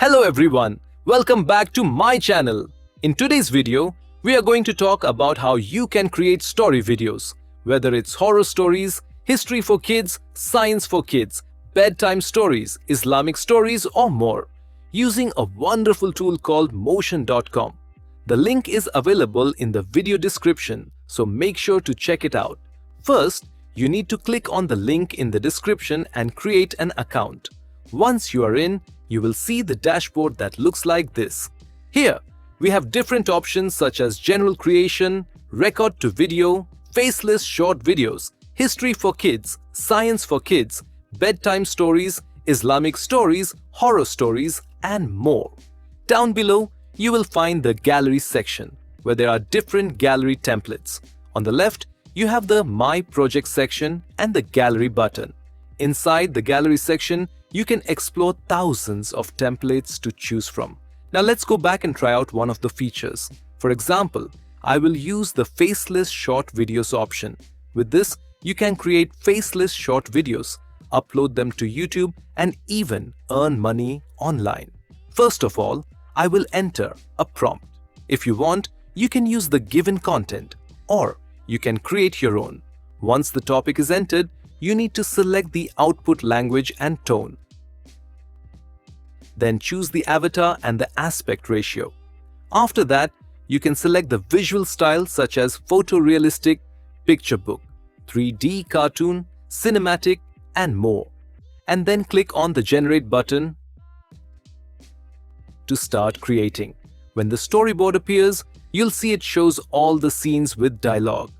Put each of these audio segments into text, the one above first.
Hello everyone, welcome back to my channel. In today's video, we are going to talk about how you can create story videos, whether it's horror stories, history for kids, science for kids, bedtime stories, Islamic stories or more, using a wonderful tool called Mootion.com. The link is available in the video description, so make sure to check it out. First, you need to click on the link in the description and create an account. Once you are in, you will see the dashboard that looks like this. Here, we have different options such as general creation, record to video, faceless short videos, history for kids, science for kids, bedtime stories, Islamic stories, horror stories, and more. Down below, you will find the gallery section, where there are different gallery templates. On the left, you have the My Project section and the Gallery button. Inside the Gallery section, you can explore thousands of templates to choose from. Now let's go back and try out one of the features. For example, I will use the Faceless Short Videos option. With this, you can create faceless short videos, upload them to YouTube, and even earn money online. First of all, I will enter a prompt. If you want, you can use the given content, or you can create your own. Once the topic is entered, you need to select the output language and tone. Then choose the avatar and the aspect ratio. After that, you can select the visual style such as photorealistic, picture book, 3D cartoon, cinematic, and more. And then click on the Generate button to start creating. When the storyboard appears, you'll see it shows all the scenes with dialogue.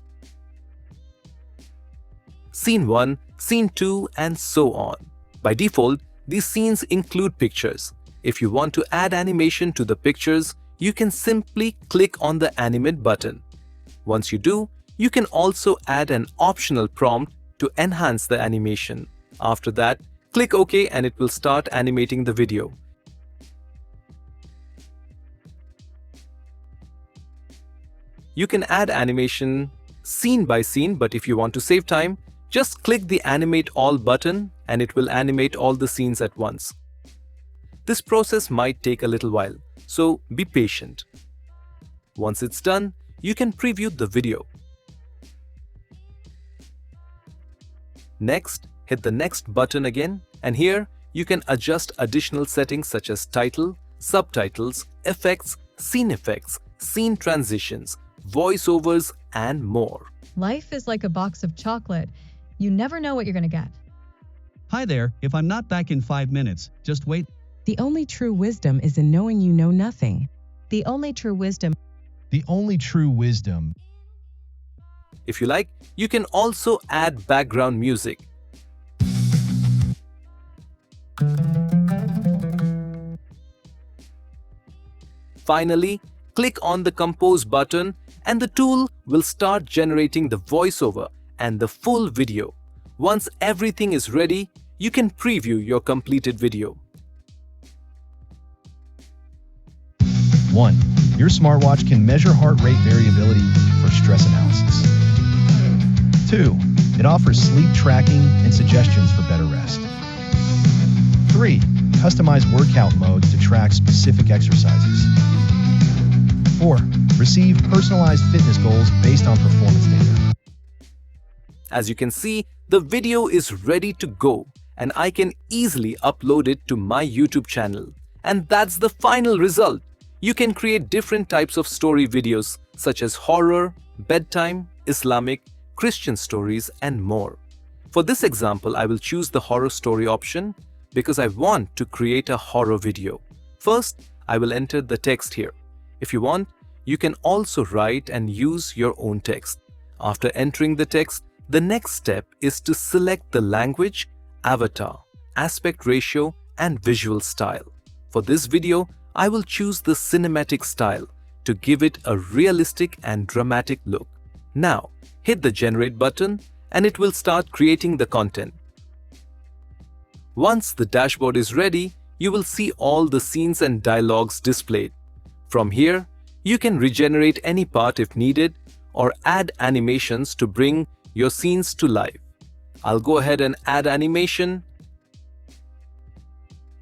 Scene 1, Scene 2, and so on. By default, these scenes include pictures. If you want to add animation to the pictures, you can simply click on the Animate button. Once you do, you can also add an optional prompt to enhance the animation. After that, click OK and it will start animating the video. You can add animation scene by scene, but if you want to save time, just click the Animate All button and it will animate all the scenes at once. This process might take a little while, so be patient. Once it's done, you can preview the video. Next, hit the Next button again, and here you can adjust additional settings such as title, subtitles, effects, scene transitions, voiceovers, and more. Life is like a box of chocolate. You never know what you're going to get. Hi there, if I'm not back in 5 minutes, just wait. The only true wisdom is in knowing you know nothing. The only true wisdom. If you like, you can also add background music. Finally, click on the Compose button and the tool will start generating the voiceover and the full video. Once everything is ready, you can preview your completed video. 1. Your smartwatch can measure heart rate variability for stress analysis. 2. It offers sleep tracking and suggestions for better rest. 3. Customize workout modes to track specific exercises. 4. Receive personalized fitness goals based on performance data. As you can see, the video is ready to go and I can easily upload it to my YouTube channel. And that's the final result. You can create different types of story videos such as horror, bedtime, Islamic, Christian stories, and more. For this example, I will choose the horror story option because I want to create a horror video. First, I will enter the text here. If you want, you can also write and use your own text. After entering the text, the next step is to select the language, avatar, aspect ratio, and visual style. For this video, I will choose the cinematic style to give it a realistic and dramatic look. Now, hit the Generate button and it will start creating the content. Once the dashboard is ready, you will see all the scenes and dialogues displayed. From here, you can regenerate any part if needed or add animations to bring your scenes to life. I'll go ahead and add animation.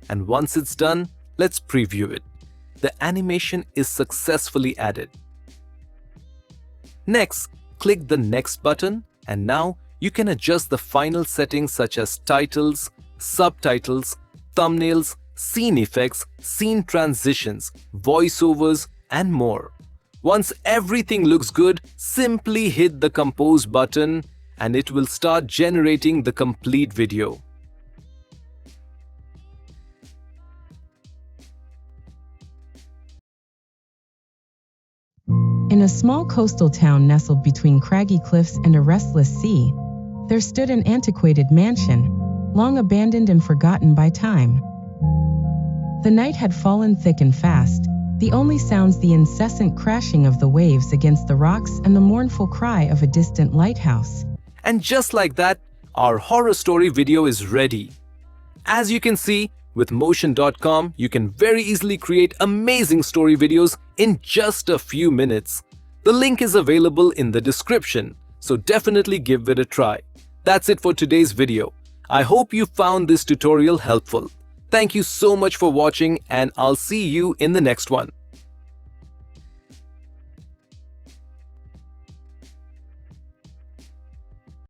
And once it's done, Let's preview it. The animation is successfully added. Next, click the Next button, and now you can adjust the final settings such as titles, subtitles, thumbnails, scene effects, scene transitions, voiceovers, and more. Once everything looks good, simply hit the Compose button and it will start generating the complete video. In a small coastal town nestled between craggy cliffs and a restless sea, there stood an antiquated mansion, long abandoned and forgotten by time. The night had fallen thick and fast, the only sounds the incessant crashing of the waves against the rocks and the mournful cry of a distant lighthouse. And just like that, our horror story video is ready. As you can see, with Mootion.com, you can very easily create amazing story videos in just a few minutes. The link is available in the description, so definitely give it a try. That's it for today's video. I hope you found this tutorial helpful. Thank you so much for watching, and I'll see you in the next one.